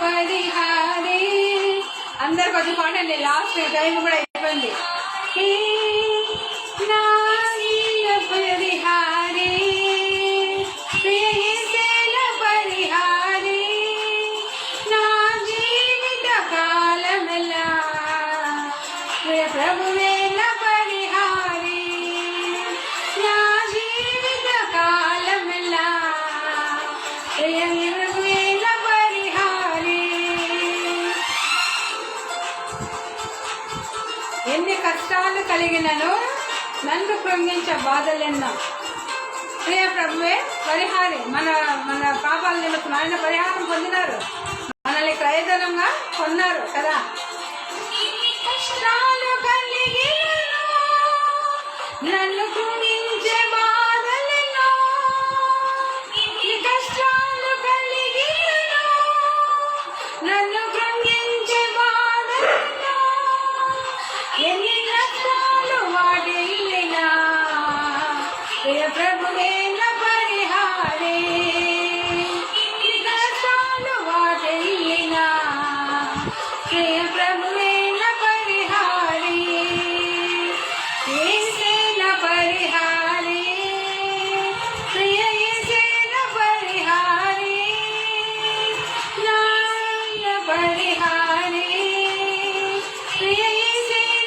పరిహారి. అందరు కొంచెం పాడండి, లాస్ట్ టైం కూడా అయిపోయింది. నా దీన పరిహారి, ప్రియసేన పరిహారి, నా జీవిత కాలమెల్లా ప్రియ ప్రభువేల పరిహారి, నా జీవిత కాలమెల్లా ప్రియ ప్రభువేల పరిహారి. ఎన్ని కష్టాలు కలిగినను నన్ను కృంగించే బాధలెన్నో ప్రియ ప్రభువే పరిహారి. మన మన పాపాల నిమిత్తం ఆయన పరిహారం పొందినారు, మనల్ని క్రయధనంగా కొన్నారు కదా. కష్టాలు కలిగినను నన్ను కృంగించే బాధలెన్నో, కష్టాలు కలిగినను నన్ను కృంగించే బాధలెన్నో, ఎన్ని నష్టాలు వాటిల్లినా ప్రియ ప్రభువేల పరిహారి, కష్టాలు వాటిల్లినా ప్రియ ప్రభువే